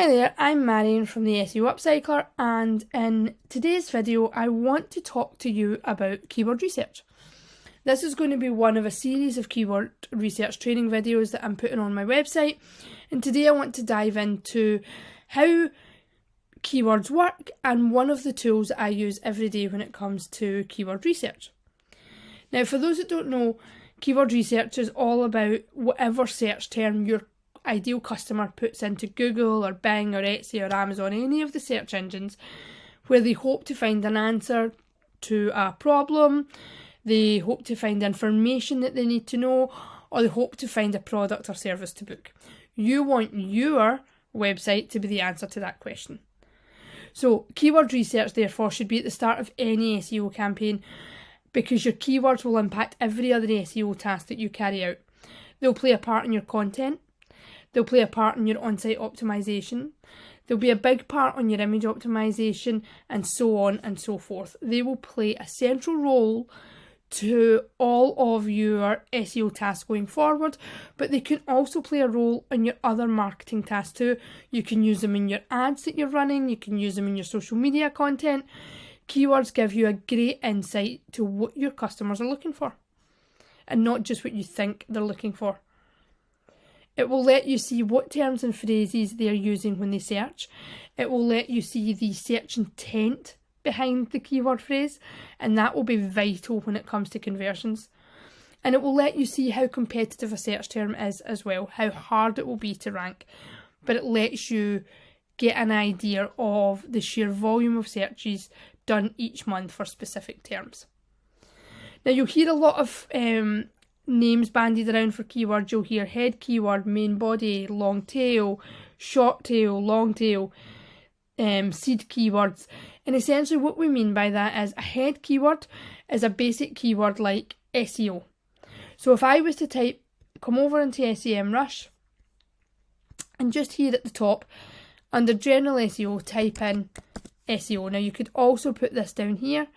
Hi there, I'm Marion from the SEO Upcycler, and in today's video I want to talk to you about keyword research. This is going to be one of a series of keyword research training videos that I'm putting on my website, and today I want to dive into how keywords work and one of the tools that I use every day when it comes to keyword research. Now, for those that don't know, keyword research is all about whatever search term your ideal customer puts into Google or Bing or Etsy or Amazon, any of the search engines, where they hope to find an answer to a problem, they hope to find information that they need to know, or they hope to find a product or service to book. You want your website to be the answer to that question. So keyword research therefore should be at the start of any SEO campaign, because your keywords will impact every other SEO task that you carry out. They'll play a part in your content. They'll play a part in your on-site optimization. They'll be a big part on your image optimization, and so on and so forth. They will play a central role to all of your SEO tasks going forward, but they can also play a role in your other marketing tasks too. You can use them in your ads that you're running, you can use them in your social media content. Keywords give you a great insight to what your customers are looking for, and not just what you think they're looking for. It will let you see what terms and phrases they are using when they search. It will let you see the search intent behind the keyword phrase, and that will be vital when it comes to conversions. And it will let you see how competitive a search term is as well, how hard it will be to rank. But it lets you get an idea of the sheer volume of searches done each month for specific terms. Now, you'll hear a lot of names bandied around for keywords. You'll hear head keyword, main body, long tail, short tail, long tail, seed keywords. And essentially what we mean by that is a head keyword is a basic keyword like SEO. So if I was to come over into Semrush, and just here at the top, under general SEO, type in SEO. Now you could also put this down here,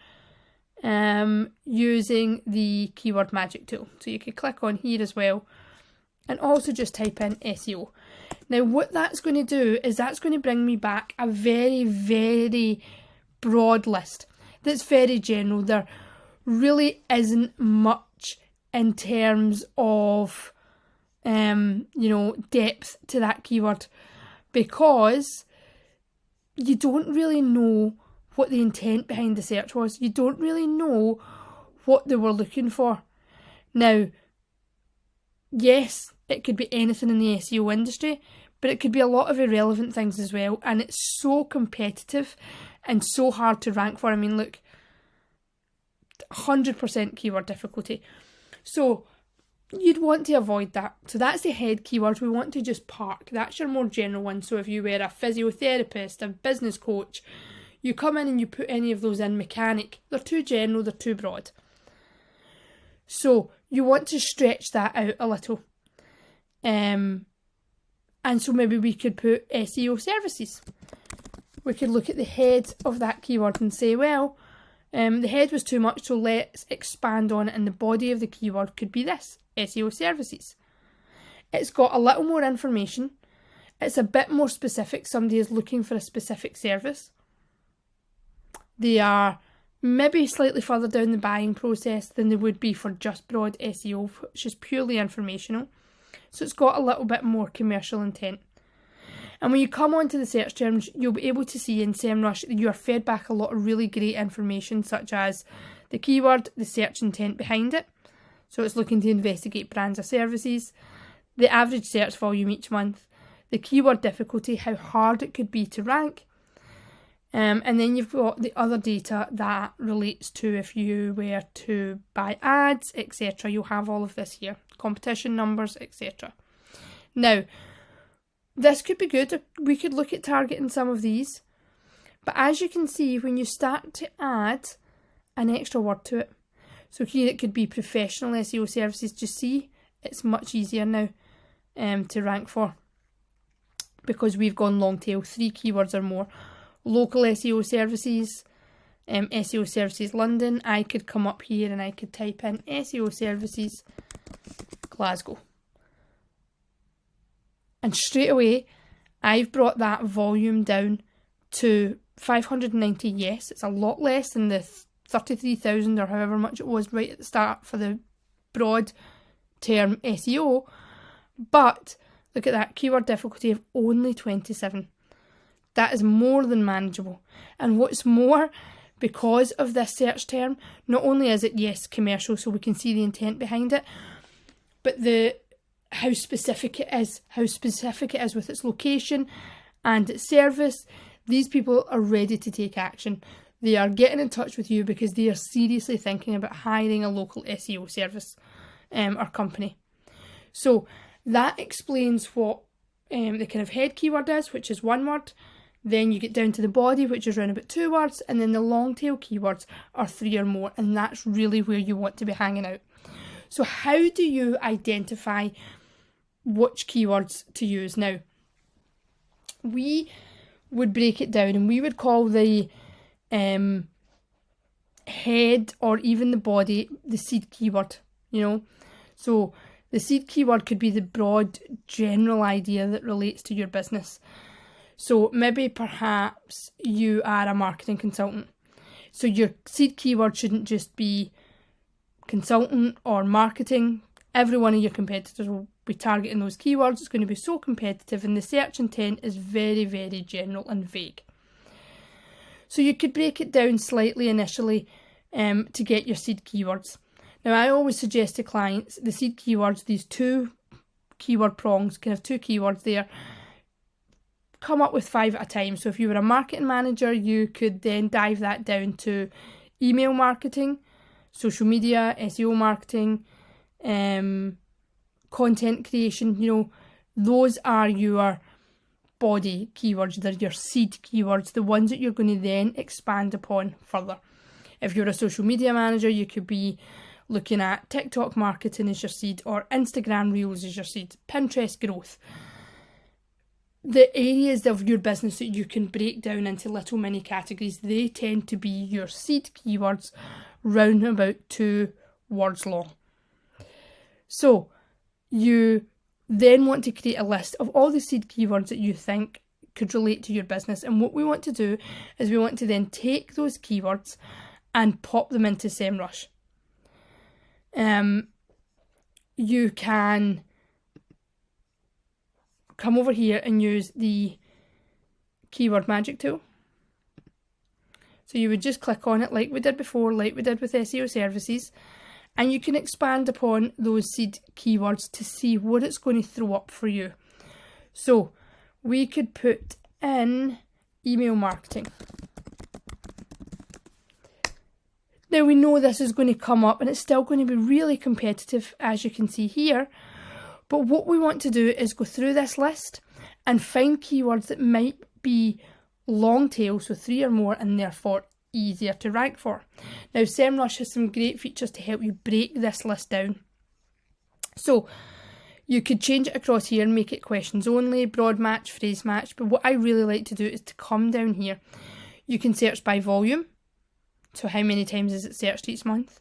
using the keyword magic tool. So you could click on here as well and also just type in SEO. Now what that's going to do is that's going to bring me back a very, very broad list that's very general. There really isn't much in terms of depth to that keyword, because you don't really know what the intent behind the search was. You don't really know what they were looking for. Now, yes, it could be anything in the SEO industry, but it could be a lot of irrelevant things as well, and it's so competitive and so hard to rank for. I mean, look, 100% keyword difficulty. So you'd want to avoid that. So that's the head keywords we want to just park. That's your more general one. So if you were a physiotherapist, a business coach, you come in and you put any of those in, mechanic, they're too general, they're too broad. So you want to stretch that out a little. And so maybe we could put SEO services. We could look at the head of that keyword and say, well, the head was too much, so let's expand on it, and the body of the keyword could be this, SEO services. It's got a little more information. It's a bit more specific. Somebody is looking for a specific service. They are maybe slightly further down the buying process than they would be for just broad SEO, which is purely informational. So it's got a little bit more commercial intent. And when you come onto the search terms, you'll be able to see in Semrush you are fed back a lot of really great information, such as the keyword, the search intent behind it. So it's looking to investigate brands or services, the average search volume each month, the keyword difficulty, how hard it could be to rank. And then you've got the other data that relates to if you were to buy ads, etc. You'll have all of this here, competition numbers, etc. Now, this could be good. We could look at targeting some of these. But as you can see, when you start to add an extra word to it, so here it could be professional SEO services, just see, it's much easier now to rank for, because we've gone long tail, 3 keywords or more. Local SEO services, SEO services London. I could come up here and I could type in SEO services Glasgow. And straight away, I've brought that volume down to 590. Yes, it's a lot less than the 33,000 or however much it was right at the start for the broad term SEO, but look at that, keyword difficulty of only 27. That is more than manageable. And what's more, because of this search term, not only is it, yes, commercial, so we can see the intent behind it, but how specific it is with its location and its service. These people are ready to take action. They are getting in touch with you because they are seriously thinking about hiring a local SEO service or company. So that explains what the kind of head keyword is, which is one word. Then you get down to the body, which is around about 2 words, and then the long tail keywords are 3 or more, and that's really where you want to be hanging out. So how do you identify which keywords to use? Now, we would break it down and we would call the head or even the body the seed keyword, So the seed keyword could be the broad general idea that relates to your business. So maybe perhaps you are a marketing consultant. So your seed keyword shouldn't just be consultant or marketing. Every one of your competitors will be targeting those keywords. It's going to be so competitive, and the search intent is very, very general and vague. So you could break it down slightly initially to get your seed keywords. Now, I always suggest to clients the seed keywords, these 2 keyword prongs, kind of 2 keywords there, come up with 5 at a time. So if you were a marketing manager, you could then dive that down to email marketing, social media, SEO marketing, content creation. Those are your body keywords. They're your seed keywords, the ones that you're going to then expand upon further. If you're a social media manager, you could be looking at TikTok marketing as your seed, or Instagram Reels as your seed, Pinterest growth. The areas of your business that you can break down into little mini categories, they tend to be your seed keywords, round about 2 words long. So you then want to create a list of all the seed keywords that you think could relate to your business. And what we want to do is we want to then take those keywords and pop them into Semrush. You can come over here and use the keyword magic tool. So you would just click on it like we did before, like we did with SEO services, and you can expand upon those seed keywords to see what it's going to throw up for you. So we could put in email marketing. Now we know this is going to come up and it's still going to be really competitive, as you can see here. But what we want to do is go through this list and find keywords that might be long tail, so 3 or more, and therefore easier to rank for. Now Semrush has some great features to help you break this list down. So you could change it across here and make it questions only, broad match, phrase match, but what I really like to do is to come down here. You can search by volume, so how many times is it searched each month.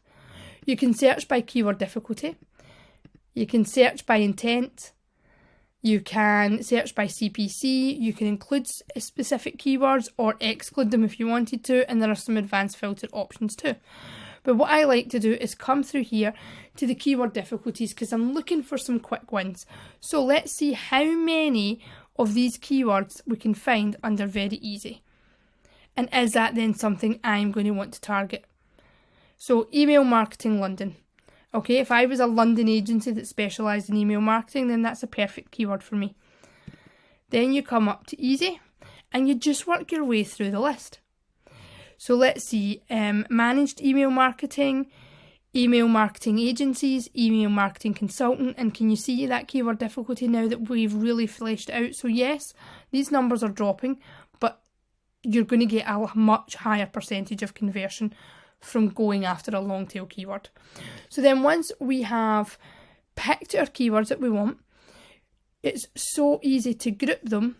You can search by keyword difficulty. You can search by intent. You can search by CPC. You can include specific keywords or exclude them if you wanted to, and there are some advanced filter options too. But what I like to do is come through here to the keyword difficulties because I'm looking for some quick wins. So let's see how many of these keywords we can find under very easy. And is that then something I'm going to want to target? So email marketing London. Okay, if I was a London agency that specialised in email marketing, then that's a perfect keyword for me. Then you come up to easy and you just work your way through the list. So let's see, managed email marketing agencies, email marketing consultant, and can you see that keyword difficulty now that we've really fleshed it out? So yes, these numbers are dropping, but you're going to get a much higher percentage of conversion from going after a long tail keyword. So then once we have picked our keywords that we want, it's so easy to group them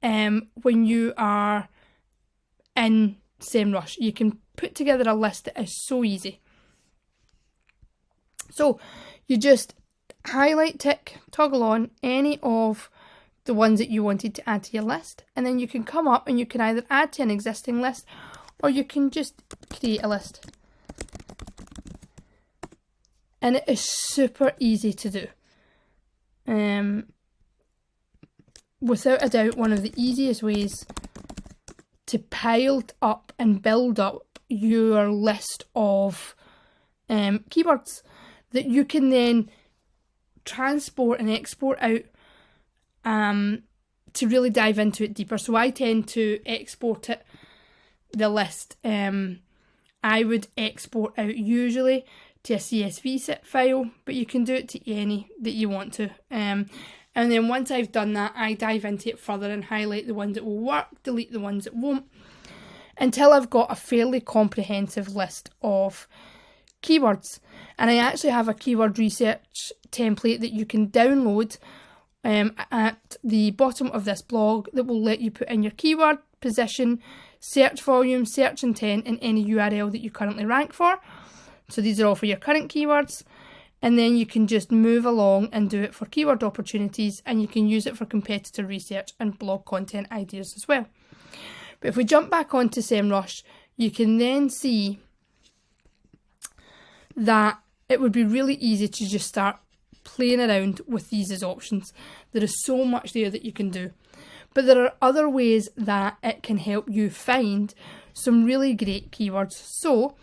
when you are in Semrush. You can put together a list that is so easy. So you just highlight, tick, toggle on any of the ones that you wanted to add to your list, and then you can come up and you can either add to an existing list or you can just create a list. And it is super easy to do. Without a doubt, one of the easiest ways to pile up and build up your list of keywords that you can then transport and export out to really dive into it deeper. So I tend to export it, the list. I would export out usually to a CSV file, but you can do it to any that you want to. And then once I've done that, I dive into it further and highlight the ones that will work, delete the ones that won't, until I've got a fairly comprehensive list of keywords. And I actually have a keyword research template that you can download at the bottom of this blog that will let you put in your keyword, position, search volume, search intent, and any URL that you currently rank for. So these are all for your current keywords. And then you can just move along and do it for keyword opportunities, and you can use it for competitor research and blog content ideas as well. But if we jump back onto Semrush, you can then see that it would be really easy to just start playing around with these as options. There is so much there that you can do. But there are other ways that it can help you find some really great keywords. So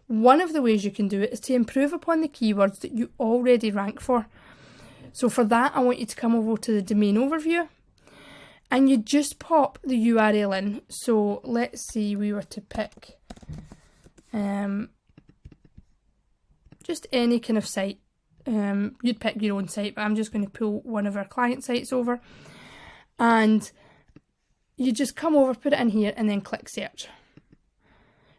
one of the ways you can do it is to improve upon the keywords that you already rank for. So for that, I want you to come over to the domain overview and you just pop the URL in. So let's see, we were to pick just any kind of site. You'd pick your own site, but I'm just going to pull one of our client sites over. And you just come over, put it in here, and then click search.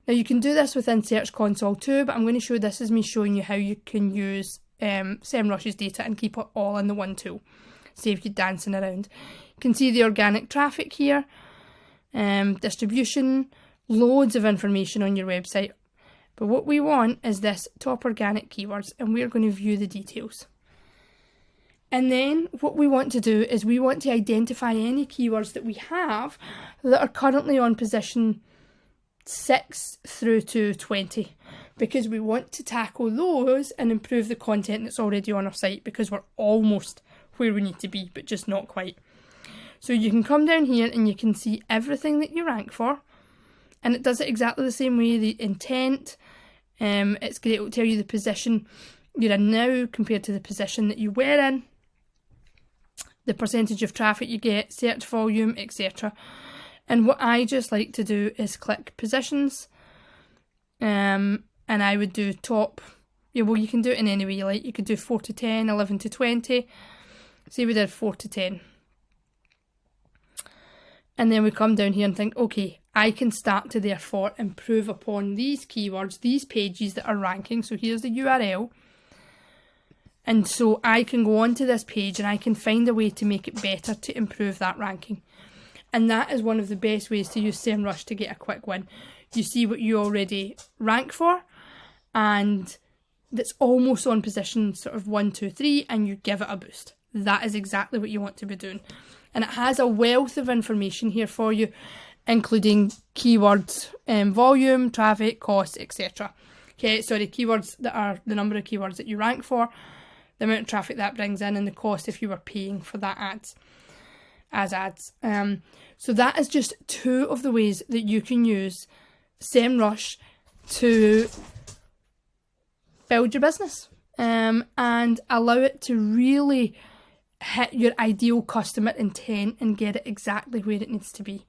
Now you can do this within Search Console too, but I'm going to show this as me showing you how you can use Semrush's data and keep it all in the one tool. Save you dancing around. You can see the organic traffic here, distribution, loads of information on your website. But what we want is this top organic keywords, and we're going to view the details. And then what we want to do is we want to identify any keywords that we have that are currently on position 6 through to 20, because we want to tackle those and improve the content that's already on our site, because we're almost where we need to be, but just not quite. So you can come down here and you can see everything that you rank for, and it does it exactly the same way. The intent, it's great, it will tell you the position you're in now compared to the position that you were in, the percentage of traffic you get, search volume, etc. And what I just like to do is click positions, and I would do top, well, you can do it in any way you like. You could do 4 to 10, 11 to 20. Say we did 4 to 10. And then we come down here and think, okay, I can start to therefore improve upon these keywords, these pages that are ranking. So here's the URL. And so I can go onto this page and I can find a way to make it better to improve that ranking. And that is one of the best ways to use Semrush to get a quick win. You see what you already rank for, and that's almost on position sort of 1, 2, 3, and you give it a boost. That is exactly what you want to be doing. And it has a wealth of information here for you, including keywords, volume, traffic, cost, etc. Okay, sorry, keywords that are the number of keywords that you rank for, the amount of traffic that brings in, and the cost if you were paying for that ads. So that is just 2 of the ways that you can use Semrush to build your business and allow it to really hit your ideal customer intent and get it exactly where it needs to be.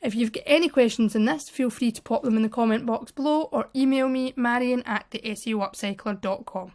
If you've got any questions on this, feel free to pop them in the comment box below or email me, Marion at theSEOupcycler.com.